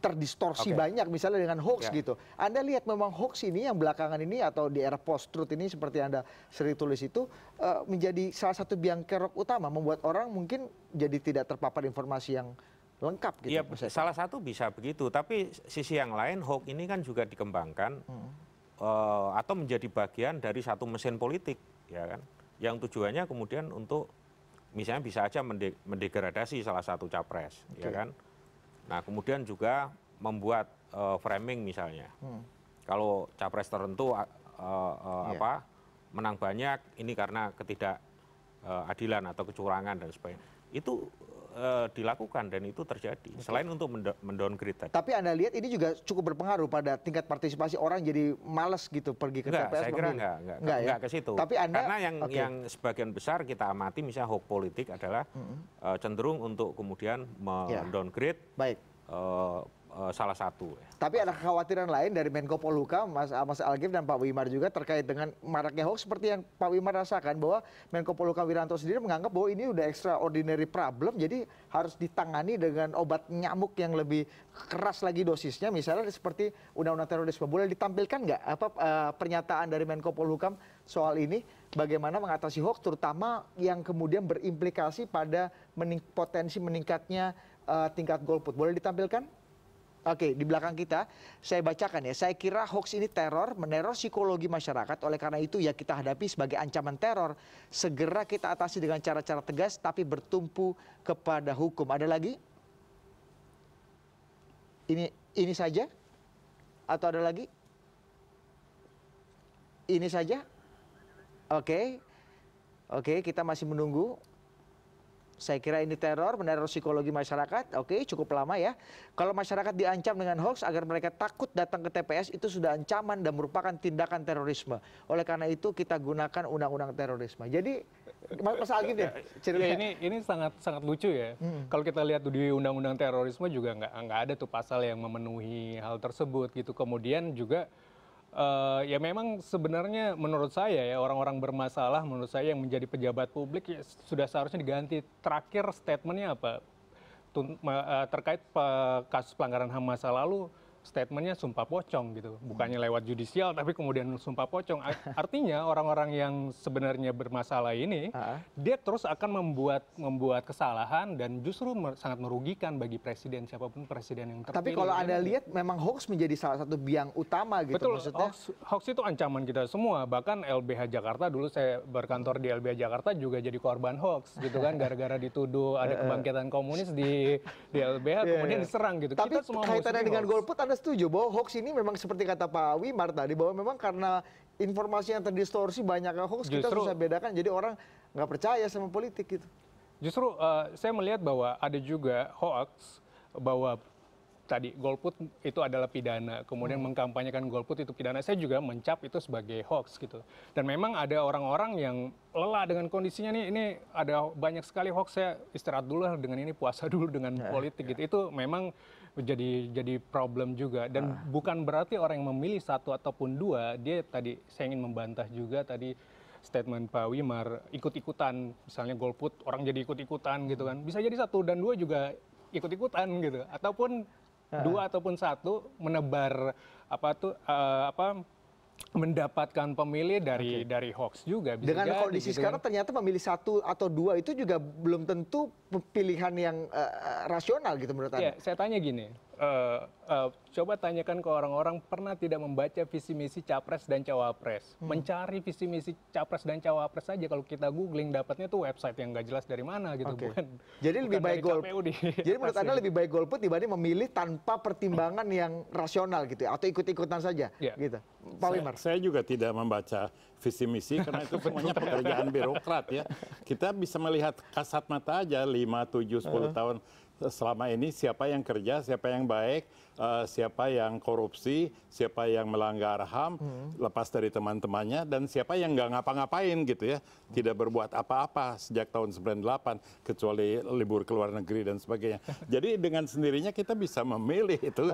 terdistorsi banyak, misalnya dengan hoax gitu. Anda lihat memang hoax ini yang belakangan ini atau di era post-truth ini seperti Anda sering tulis itu menjadi salah satu biang kerok utama, membuat orang mungkin jadi tidak terpapar informasi yang lengkap gitu. Iya, salah satu bisa begitu, tapi sisi yang lain hoax ini kan juga dikembangkan atau menjadi bagian dari satu mesin politik, ya kan, yang tujuannya kemudian untuk misalnya bisa aja mendegradasi salah satu capres, ya kan. Nah kemudian juga membuat framing misalnya, kalau capres tertentu menang banyak ini karena ketidakadilan atau kecurangan dan sebagainya, itu dilakukan dan itu terjadi. Selain untuk mendowngrade tadi. Tapi Anda lihat ini juga cukup berpengaruh pada tingkat partisipasi orang jadi malas gitu pergi ke TPS. Saya kira enggak ke situ. Tapi Anda, karena yang sebagian besar kita amati misalnya hoax politik adalah cenderung untuk kemudian mendowngrade salah satu. Tapi ada kekhawatiran lain dari Menko Polhukam, Mas Algif dan Pak Wimar juga terkait dengan maraknya hoax seperti yang Pak Wimar rasakan, bahwa Menko Polhukam Wiranto sendiri menganggap bahwa ini udah extraordinary problem, jadi harus ditangani dengan obat nyamuk yang lebih keras lagi dosisnya, misalnya seperti undang-undang terorisme. Boleh ditampilkan nggak pernyataan dari Menko Polhukam soal ini, bagaimana mengatasi hoax, terutama yang kemudian berimplikasi pada potensi meningkatnya tingkat golput. Boleh ditampilkan? Oke, di belakang kita saya bacakan ya. Saya kira hoax ini meneror psikologi masyarakat. Oleh karena itu ya kita hadapi sebagai ancaman teror. Segera kita atasi dengan cara-cara tegas tapi bertumpu kepada hukum. Ada lagi? Ini saja? Atau ada lagi? Ini saja? Oke, kita masih menunggu. Saya kira ini meneror psikologi masyarakat. Oke, cukup lama ya. Kalau masyarakat diancam dengan hoax agar mereka takut datang ke TPS, itu sudah ancaman dan merupakan tindakan terorisme. Oleh karena itu kita gunakan undang-undang terorisme. Jadi Mas Algif deh, ceritanya. Ini sangat lucu ya. Kalau kita lihat di undang-undang terorisme juga nggak ada tuh pasal yang memenuhi hal tersebut gitu. Kemudian juga ya memang sebenarnya menurut saya ya orang-orang bermasalah menurut saya yang menjadi pejabat publik ya, sudah seharusnya diganti. Terakhir statementnya apa terkait kasus pelanggaran HAM masa lalu, statementnya sumpah pocong gitu, bukannya lewat judicial tapi kemudian sumpah pocong. Artinya orang-orang yang sebenarnya bermasalah ini dia terus akan membuat kesalahan dan justru sangat merugikan bagi presiden, siapapun presiden yang terpilih. Tapi kalau Anda lihat memang hoax menjadi salah satu biang utama gitu. Betul, maksudnya. Hoax itu ancaman kita semua. Bahkan LBH Jakarta, dulu saya berkantor di LBH Jakarta juga jadi korban hoax gitu kan, gara-gara dituduh ada kebangkitan komunis di LBH kemudian diserang gitu. Tapi kita semua kaitannya dengan golput, Anda setuju bahwa hoax ini memang seperti kata Pak Wimar tadi, bahwa memang karena informasi yang terdistorsi, banyaknya hoax, kita susah bedakan, jadi orang nggak percaya sama politik gitu. Justru saya melihat bahwa ada juga hoax bahwa tadi golput itu adalah pidana, kemudian mengkampanyekan golput itu pidana. Saya juga mencap itu sebagai hoax gitu. Dan memang ada orang-orang yang lelah dengan kondisinya nih, ini ada banyak sekali hoax, saya istirahat dulu lah dengan ini, puasa dulu dengan politik gitu. Itu memang jadi problem juga. Dan bukan berarti orang yang memilih satu ataupun dua, dia tadi saya ingin membantah juga tadi statement Pak Wimar, ikut-ikutan, misalnya golput orang jadi ikut-ikutan gitu kan. Bisa jadi satu dan dua juga ikut-ikutan gitu, ataupun dua ataupun satu menebar mendapatkan pemilih dari hoax juga. Bisa dengan jadi, kondisi gitu sekarang kan. ternyata memilih satu atau dua itu juga belum tentu pilihan yang rasional gitu menurut Anda. Ya, saya tanya gini, coba tanyakan ke orang-orang pernah tidak membaca visi misi capres dan cawapres. Mencari visi misi capres dan cawapres saja kalau kita googling dapatnya tuh website yang nggak jelas dari mana gitu. Jadi lebih baik golput. Jadi menurut Anda hasil. lebih baik golput dibanding memilih tanpa pertimbangan yang rasional gitu ya, atau ikut-ikutan saja gitu. Pak Wimar. Saya juga tidak membaca visi misi karena itu semuanya pekerjaan birokrat ya. Kita bisa melihat kasat mata aja 5, 7, 10 tahun selama ini siapa yang kerja, siapa yang baik, siapa yang korupsi, siapa yang melanggar HAM, lepas dari teman-temannya, dan siapa yang nggak ngapa-ngapain gitu ya, tidak berbuat apa-apa sejak tahun 98 kecuali libur ke luar negeri dan sebagainya. Jadi dengan sendirinya kita bisa memilih itu.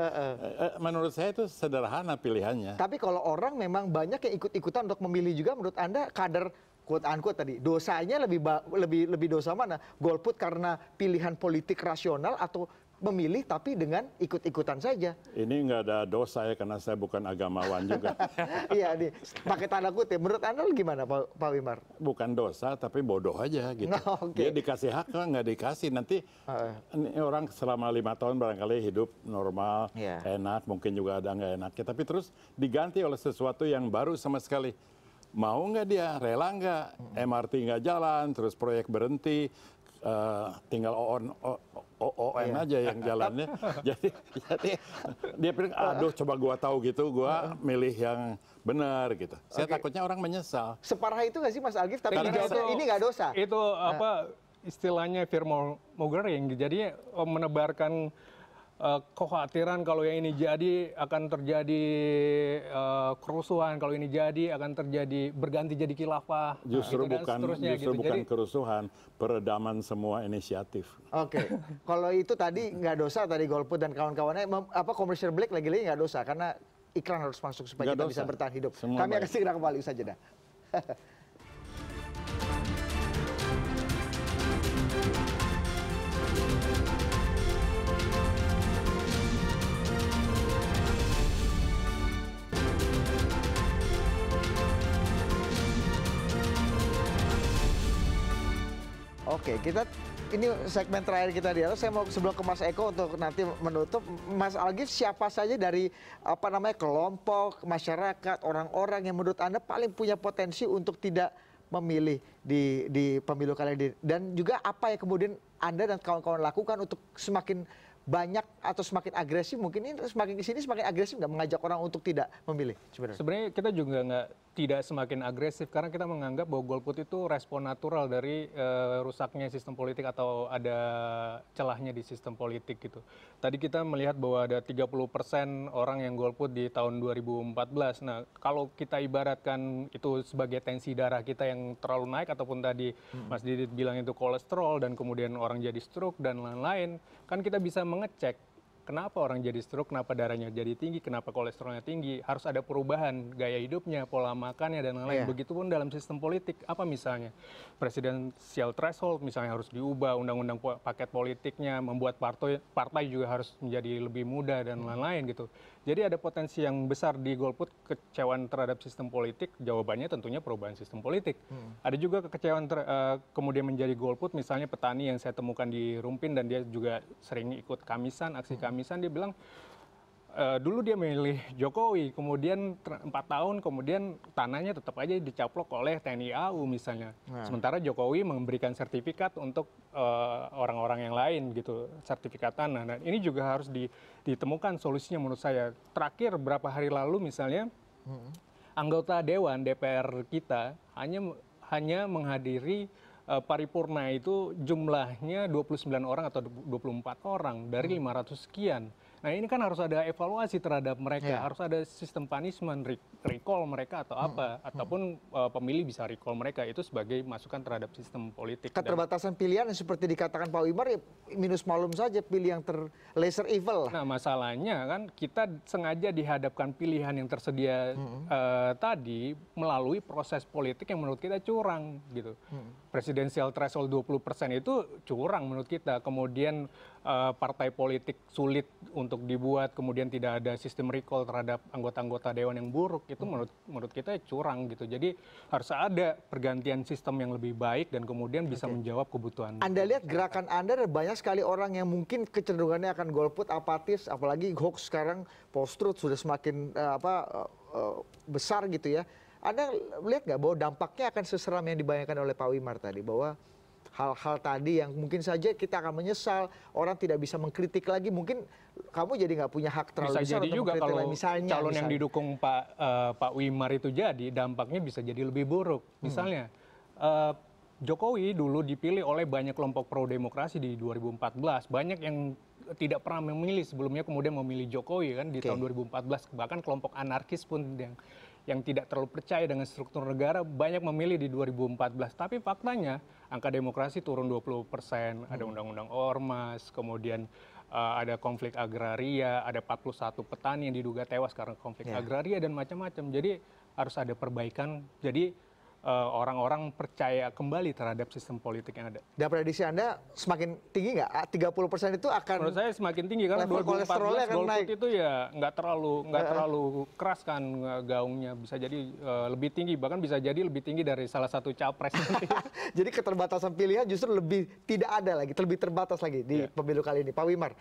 Menurut saya itu sederhana pilihannya. Tapi kalau orang memang banyak yang ikut-ikutan untuk memilih juga, menurut Anda kader quote unquote tadi dosanya lebih dosa mana? Golput karena pilihan politik rasional atau memilih tapi dengan ikut-ikutan saja? Ini nggak ada dosa ya karena saya bukan agamawan juga. Iya nih, pakai tanda kutip. Menurut Anda gimana Pak Wimar? Bukan dosa tapi bodoh aja gitu. Dia dikasih hak kan nggak dikasih. Nanti ini orang selama 5 tahun barangkali hidup normal, enak, mungkin juga ada nggak enaknya. Tapi terus diganti oleh sesuatu yang baru sama sekali. Mau nggak dia, rela nggak, MRT nggak jalan, terus proyek berhenti, tinggal ON aja yang jalannya. Jadi dia pikir, aduh coba gua tahu gitu, gua milih yang benar gitu. Saya takutnya orang menyesal. Separah itu nggak sih Mas Algif? Tapi ini nggak dosa. Itu apa istilahnya fear mongering, jadi menebarkan kekhawatiran kalau yang ini jadi akan terjadi kerusuhan, kalau ini jadi akan terjadi berganti jadi khilafah. Justru bukan kerusuhan, peredaman semua inisiatif. Oke, kalau itu tadi nggak dosa tadi golput dan kawan-kawannya, commercial break lagi-lagi nggak dosa karena iklan harus masuk supaya kita bisa bertahan hidup. Kami akan segera kembali saja dah. Oke, ini segmen terakhir kita di atas. Saya mau sebelum ke Mas Eko untuk nanti menutup, Mas Algif siapa saja dari kelompok masyarakat, orang-orang yang menurut Anda paling punya potensi untuk tidak memilih di pemilu kali ini, dan juga apa yang kemudian Anda dan kawan-kawan lakukan untuk semakin banyak atau semakin agresif, mungkin ini semakin kesini semakin agresif nggak mengajak orang untuk tidak memilih sebenarnya? Sebenarnya kita juga tidak semakin agresif karena kita menganggap bahwa golput itu respon natural dari rusaknya sistem politik atau ada celahnya di sistem politik gitu. Tadi kita melihat bahwa ada 30% orang yang golput di tahun 2014. Nah, kalau kita ibaratkan itu sebagai tensi darah kita yang terlalu naik ataupun tadi Mas Didit bilang itu kolesterol dan kemudian orang jadi stroke dan lain-lain, kan kita bisa mengecek kenapa orang jadi stroke, kenapa darahnya jadi tinggi, kenapa kolesterolnya tinggi, harus ada perubahan gaya hidupnya, pola makannya dan lain-lain. Begitupun dalam sistem politik, apa misalnya presidensial threshold misalnya harus diubah, undang-undang paket politiknya, membuat partai juga harus menjadi lebih mudah dan lain-lain gitu. Jadi ada potensi yang besar di golput, kekecewaan terhadap sistem politik, jawabannya tentunya perubahan sistem politik. Ada juga kekecewaan kemudian menjadi golput, misalnya petani yang saya temukan di Rumpin dan dia juga sering ikut kamisan, aksi kamisan, dia bilang dulu dia memilih Jokowi, kemudian 4 tahun kemudian tanahnya tetap aja dicaplok oleh TNI AU misalnya. Sementara Jokowi memberikan sertifikat untuk orang-orang yang lain gitu, sertifikat tanah. Nah, ini juga harus ditemukan solusinya menurut saya. Terakhir berapa hari lalu misalnya anggota Dewan DPR kita hanya menghadiri paripurna itu jumlahnya 29 orang atau 24 orang dari 500 sekian. Nah ini kan harus ada evaluasi terhadap mereka, harus ada sistem punishment, recall mereka atau apa, ataupun pemilih bisa recall mereka, itu sebagai masukan terhadap sistem politik. Keterbatasan pilihan yang seperti dikatakan Pak Wimar, ya minus malum saja, pilih yang lesser evil. Nah masalahnya kan kita sengaja dihadapkan pilihan yang tersedia tadi melalui proses politik yang menurut kita curang gitu. Presidensial threshold 20% itu curang menurut kita. Kemudian partai politik sulit untuk dibuat, kemudian tidak ada sistem recall terhadap anggota-anggota dewan yang buruk, itu menurut kita curang gitu. Jadi harus ada pergantian sistem yang lebih baik dan kemudian bisa menjawab kebutuhan. Anda lihat gerakan Anda, ada banyak sekali orang yang mungkin kecenderungannya akan golput, apatis, apalagi hoax sekarang, post-truth sudah semakin besar gitu ya. Anda lihat nggak bahwa dampaknya akan seseram yang dibayangkan oleh Pak Wimar tadi, bahwa hal-hal tadi yang mungkin saja kita akan menyesal, orang tidak bisa mengkritik lagi, mungkin kamu jadi nggak punya hak terlalu besar jadi untuk juga mengkritik kalau lagi. Misalnya, yang didukung Pak Wimar itu jadi, dampaknya bisa jadi lebih buruk. Misalnya Jokowi dulu dipilih oleh banyak kelompok pro demokrasi di 2014, banyak yang tidak pernah memilih sebelumnya kemudian memilih Jokowi kan di tahun 2014, bahkan kelompok anarkis pun yang tidak terlalu percaya dengan struktur negara banyak memilih di 2014. Tapi faktanya angka demokrasi turun 20%, ada undang-undang ormas, kemudian ada konflik agraria, ada 41 petani yang diduga tewas karena konflik agraria dan macam-macam. Jadi harus ada perbaikan. Jadi orang-orang percaya kembali terhadap sistem politik yang ada. Dan prediksi Anda semakin tinggi nggak? 30% itu akan... Menurut saya semakin tinggi karena 2014 golput itu ya nggak terlalu keras kan gaungnya, bisa jadi lebih tinggi, bahkan bisa jadi lebih tinggi dari salah satu capres nanti. Jadi keterbatasan pilihan justru lebih tidak ada lagi, lebih terbatas lagi di pemilu kali ini. Pak Wimar.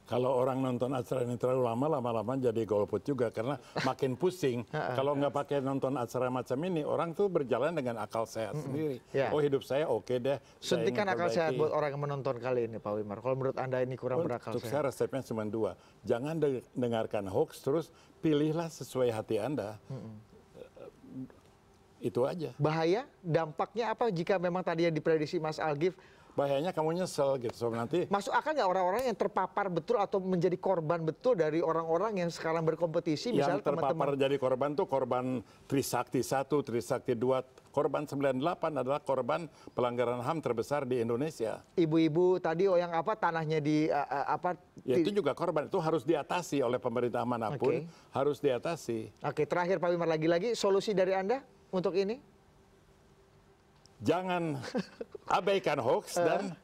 Kalau orang nonton acara ini terlalu lama-lama jadi golput juga karena makin pusing. Kalau nggak pakai nonton acara macam ini, orang tuh berjalan dengan akal sehat sendiri. Oh hidup saya oke deh. Suntikan akal sehat buat orang yang menonton kali ini, Pak Wimar. Kalau menurut Anda ini kurang berakal sehat. Untuk saya resepnya cuma dua. Jangan dengarkan hoax, terus pilihlah sesuai hati Anda. Itu aja. Bahaya, dampaknya apa jika memang tadi yang diprediksi Mas Algif? Bahayanya kamu nyesel gitu, so nanti masuk akal nggak orang-orang yang terpapar betul atau menjadi korban betul dari orang-orang yang sekarang berkompetisi, misalnya yang terpapar jadi korban tuh korban Trisakti 1, Trisakti 2, korban 98 adalah korban pelanggaran HAM terbesar di Indonesia. Ibu-ibu tadi yang apa tanahnya di ya itu juga korban, itu harus diatasi oleh pemerintah manapun, harus diatasi. Oke, terakhir Pak Wimar, lagi-lagi solusi dari Anda untuk ini? Jangan abaikan hoax dan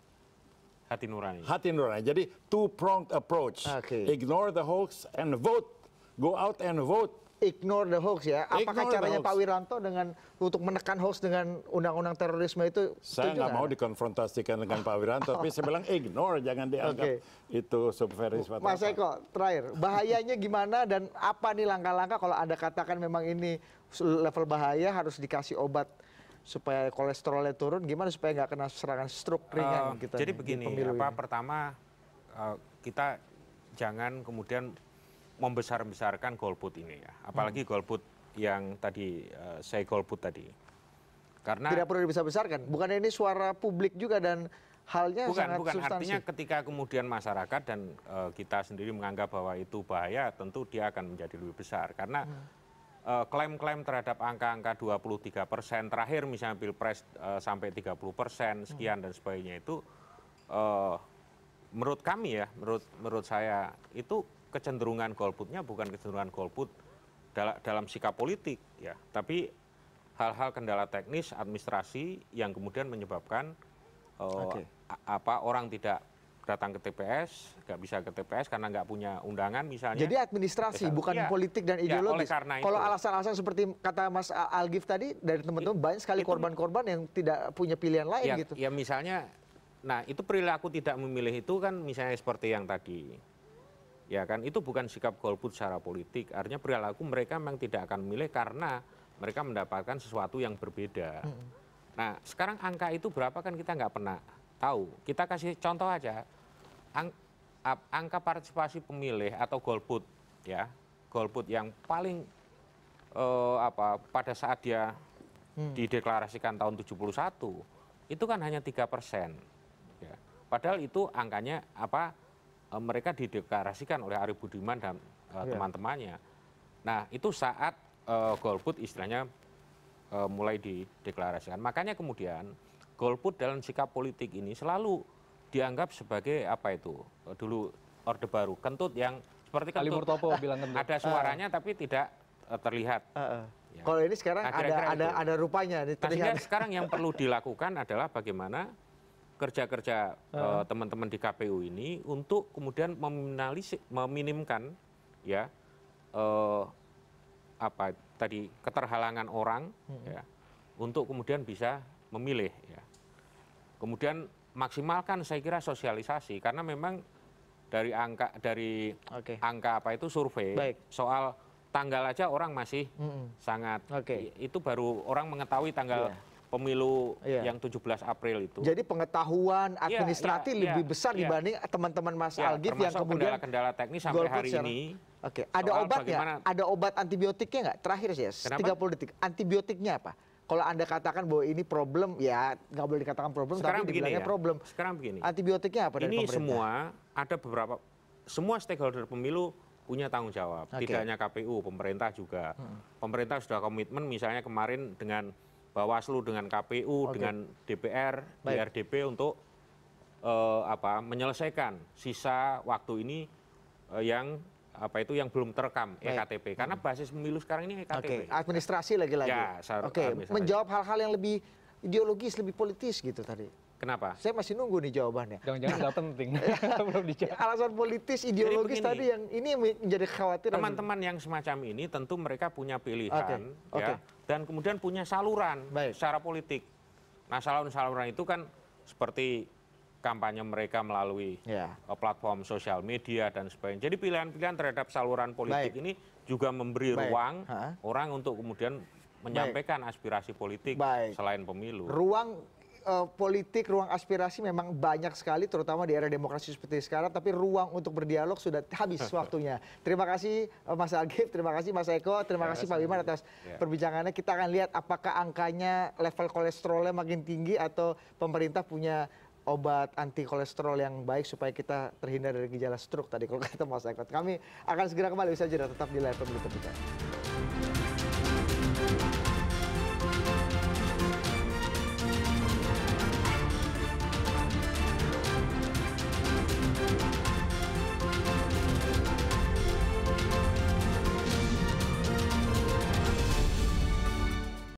hati nurani. Hati nurani. Jadi two-pronged approach. Ignore the hoax and vote. Go out and vote. Ignore the hoax ya. Apakah caranya Pak Wiranto dengan untuk menekan hoax dengan undang-undang terorisme itu? Saya nggak mau dikonfrontasikan dengan Pak Wiranto, tapi saya bilang ignore, jangan dianggap itu subversif. Mas Eko, terakhir, bahayanya gimana dan apa nih langkah-langkah kalau Anda katakan memang ini level bahaya harus dikasih obat supaya kolesterolnya turun, gimana supaya nggak kena serangan stroke ringan kita? Jadi begini, pertama kita jangan kemudian membesar-besarkan golput ini ya, apalagi golput yang tadi saya golput tadi, karena tidak perlu dibesar-besarkan. Bukannya ini suara publik juga dan halnya sangat substansi. Artinya ketika kemudian masyarakat dan kita sendiri menganggap bahwa itu bahaya, tentu dia akan menjadi lebih besar karena klaim-klaim terhadap angka-angka 23% terakhir misalnya Pilpres sampai 30% sekian dan sebagainya itu menurut kami ya, menurut saya itu kecenderungan golputnya bukan kecenderungan golput dalam sikap politik ya, tapi hal-hal kendala teknis administrasi yang kemudian menyebabkan orang tidak datang ke TPS, nggak bisa ke TPS karena nggak punya undangan misalnya. Jadi administrasi, bukan politik dan ideologis. Kalau alasan-alasan seperti kata Mas Algif tadi, dari teman-teman banyak sekali korban-korban yang tidak punya pilihan lain gitu. Ya misalnya, nah itu perilaku tidak memilih itu kan misalnya seperti yang tadi. Ya kan, itu bukan sikap golput secara politik. Artinya perilaku mereka memang tidak akan memilih karena mereka mendapatkan sesuatu yang berbeda. Nah sekarang angka itu berapa kan kita nggak pernah tahu. Kita kasih contoh aja. Angka partisipasi pemilih atau golput ya, golput yang paling pada saat dia dideklarasikan tahun 71 itu kan hanya 3%. Ya. Padahal itu angkanya mereka dideklarasikan oleh Arie Budiman dan teman-temannya. Nah itu saat golput istilahnya mulai dideklarasikan. Makanya kemudian golput dalam sikap politik ini selalu dianggap sebagai apa itu dulu Orde Baru, kentut yang seperti Ali kentut, Murtopo bilang kentut. ada suaranya tapi tidak terlihat. Ya. Kalau ini sekarang ada rupanya. Nah, sehingga sekarang yang perlu dilakukan adalah bagaimana kerja-kerja teman-teman di KPU ini untuk kemudian meminimkan ya apa tadi keterhalangan orang ya untuk kemudian bisa memilih ya. Kemudian maksimalkan saya kira sosialisasi karena memang dari angka apa itu survei soal tanggal aja orang masih sangat itu baru orang mengetahui tanggal pemilu yang 17 April itu. Jadi pengetahuan administratif lebih besar dibanding teman-teman Mas Algif yang kemudian kendala-kendala teknis sampai hari ini. Ada obatnya? Ada obat antibiotiknya nggak? Terakhir sih 30 detik. Antibiotiknya apa? Kalau Anda katakan bahwa ini problem, ya nggak boleh dikatakan problem, sekarang tapi begini dibilangnya problem. Sekarang begini. Antibiotiknya apa dari ini pemerintah? semua ada beberapa, semua stakeholder pemilu punya tanggung jawab. Tidak hanya KPU, pemerintah juga. Pemerintah sudah komitmen misalnya kemarin dengan Bawaslu, dengan KPU, dengan DPR, DRDP untuk menyelesaikan sisa waktu ini yang apa itu yang belum terekam EKTP karena basis pemilu sekarang ini EKTP. Administrasi lagi-lagi. Ya, menjawab hal-hal yang lebih ideologis, lebih politis gitu tadi. Kenapa? Saya masih nunggu nih jawabannya. Jangan-jangan nggak penting. Belum dijawab. Alasan politis, ideologis tadi yang ini menjadi khawatir. Teman-teman yang semacam ini tentu mereka punya pilihan ya dan kemudian punya saluran secara politik. Nah, saluran itu kan seperti kampanye mereka melalui platform sosial media dan sebagainya. Jadi pilihan-pilihan terhadap saluran politik ini juga memberi ruang orang untuk kemudian menyampaikan aspirasi politik selain pemilu. Ruang politik, ruang aspirasi memang banyak sekali, terutama di era demokrasi seperti sekarang, tapi ruang untuk berdialog sudah habis waktunya. Terima kasih Mas Algif, terima kasih Mas Eko, terima kasih Pak Wimar atas perbincangannya. Kita akan lihat apakah angkanya level kolesterolnya makin tinggi atau pemerintah punya obat anti kolesterol yang baik supaya kita terhindar dari gejala stroke tadi kalau kata Mas Eko. Kami akan segera kembali, bisa jeda tetap di layar Pemilu Terpercaya.